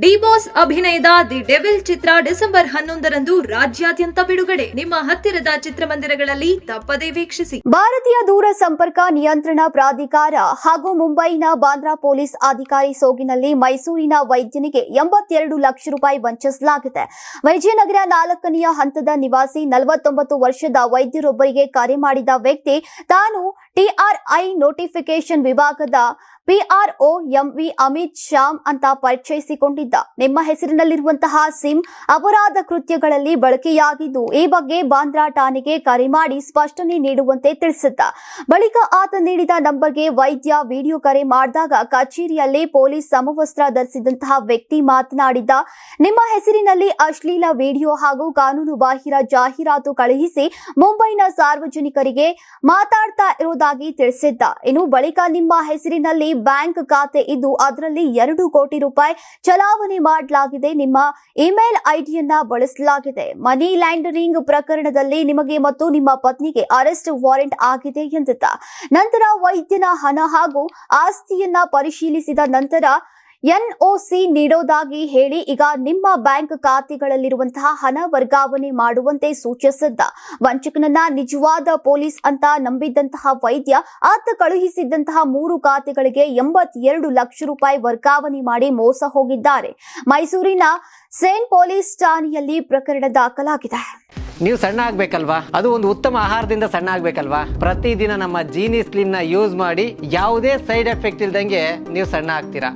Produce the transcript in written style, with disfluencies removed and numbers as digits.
D boss ಅಭಿನಯದ the devil Chitra December 11ರಂದು ರಾಜ್ಯಾದ್ಯಂತ ಬಿಡುಗಡೆ. ನಿಮ್ಮ ಹತ್ತಿರದ ಚಿತ್ರಮಂದಿರಗಳಲ್ಲಿ ತಪ್ಪದೇ ವೀಕ್ಷಿಸಿ. ಭಾರತೀಯ ದೂರ ಸಂಪರ್ಕ ನಿಯಂತ್ರಣ ಪ್ರಾಧಿಕಾರ ಹಾಗೂ ಮುಂಬೈನ ಬಾಂದ್ರಾ ಪೊಲೀಸ್ ಅಧಿಕಾರಿ ಸೋಗಿನಲ್ಲಿ ಮೈಸೂರಿನ ವೈದ್ಯನಿಗೆ 82 ಲಕ್ಷ ರೂಪಾಯಿ ವಂಚಿಸಲಾಗಿದೆ. ವಿಜಯನಗರ 4ನೇ ಹಂತದ ನಿವಾಸಿ 49 ವರ್ಷದ ವೈದ್ಯರೊಬ್ಬರಿಗೆ ಕರೆ ಮಾಡಿದ ವ್ಯಕ್ತಿ ತಾನು ಟಿಆರ್ಐ ನೋಟಿಫಿಕೇಶನ್ ವಿಭಾಗದ PRO MV ಅಮಿತ್ ಶ್ಯಾಮ್ ಅಂತ ಪರಿಚಯಿಸಿಕೊಂಡಿದ್ದ. ನಿಮ್ಮ ಹೆಸರಿನಲ್ಲಿರುವಂತಹ ಸಿಮ್ ಅಪರಾಧ ಕೃತ್ಯಗಳಲ್ಲಿ ಬಳಕೆಯಾಗಿದ್ದು, ಈ ಬಗ್ಗೆ ಬಾಂದ್ರಾ ಠಾಣೆಗೆ ಕರೆ ಮಾಡಿ ಸ್ಪಷ್ಟನೆ ನೀಡುವಂತೆ ತಿಳಿಸಿದ್ದ. ಬಳಿಕ ಆತ ನೀಡಿದ ನಂಬರ್ಗೆ ವೈದ್ಯ ವಿಡಿಯೋ ಕರೆ ಮಾಡಿದಾಗ ಕಚೇರಿಯಲ್ಲಿ ಪೊಲೀಸ್ ಸಮವಸ್ತ್ರ ಧರಿಸಿದಂತಹ ವ್ಯಕ್ತಿ ಮಾತನಾಡಿದ್ದ. ನಿಮ್ಮ ಹೆಸರಿನಲ್ಲಿ ಅಶ್ಲೀಲ ವಿಡಿಯೋ ಹಾಗೂ ಕಾನೂನು ಬಾಹಿರ ಜಾಹೀರಾತು ಕಳುಹಿಸಿ ಮುಂಬೈನ ಸಾರ್ವಜನಿಕರಿಗೆ ಮಾತಾಡ್ತಾ ಇರುವುದಾಗಿ ತಿಳಿಸಿದ್ದ. ಇನ್ನು ಬಳಿಕ ನಿಮ್ಮ ಹೆಸರಿನಲ್ಲಿ ಬ್ಯಾಂಕ್ ಖಾತೆ ಇದ್ದು ಅದರಲ್ಲಿ 2 ಕೋಟಿ ರೂಪಾಯಿ ಚಲಾವಣೆ ಮಾಡಲಾಗಿದೆ. ನಿಮ್ಮ ಇಮೇಲ್ ಐಡಿಯನ್ನ ಬಳಸಲಾಗಿದೆ. ಮನಿ ಲ್ಯಾಂಡರಿಂಗ್ ಪ್ರಕರಣದಲ್ಲಿ ನಿಮಗೆ ಮತ್ತು ನಿಮ್ಮ ಪತ್ನಿಗೆ ಅರೆಸ್ಟ್ ವಾರೆಂಟ್ ಆಗಿದೆ ಎಂದಿದ್ದ. ನಂತರ ವೈದ್ಯನ ಹಣ ಹಾಗೂ ಆಸ್ತಿಯನ್ನ ಪರಿಶೀಲಿಸಿದ ನಂತರ NOC ನೀಡೋದಾಗಿ ಹೇಳಿ ಈಗ ನಿಮ್ಮ ಬ್ಯಾಂಕ್ ಖಾತೆಗಳಲ್ಲಿರುವಂತಹ ಹಣ ವರ್ಗಾವಣೆ ಮಾಡುವಂತೆ ಸೂಚಿಸಿದ್ದ. ವಂಚಕನನ್ನ ನಿಜವಾದ ಪೊಲೀಸ್ ಅಂತ ನಂಬಿದ್ದಂತಹ ವೈದ್ಯ ಆತ ಕಳುಹಿಸಿದ್ದಂತಹ 3 ಖಾತೆಗಳಿಗೆ 82 ಲಕ್ಷ ರೂಪಾಯಿ ವರ್ಗಾವಣೆ ಮಾಡಿ ಮೋಸ ಹೋಗಿದ್ದಾರೆ. ಮೈಸೂರಿನ ಸೇನ್ ಪೊಲೀಸ್ ಠಾಣೆಯಲ್ಲಿ ಪ್ರಕರಣ ದಾಖಲಾಗಿದೆ. ನೀವು ಸಣ್ಣ ಆಗ್ಬೇಕಲ್ವಾ? ಅದು ಒಂದು ಉತ್ತಮ ಆಹಾರದಿಂದ ಸಣ್ಣ ಆಗ್ಬೇಕಲ್ವಾ? ಪ್ರತಿದಿನ ನಮ್ಮ ಜೀನಿ ಸ್ಲಿಮ್ ನ ಯೂಸ್ ಮಾಡಿ ಯಾವುದೇ ಸೈಡ್ ಎಫೆಕ್ಟ್ ಇಲ್ದಂಗೆ ನೀವು ಸಣ್ಣ ಆಗ್ತೀರಾ.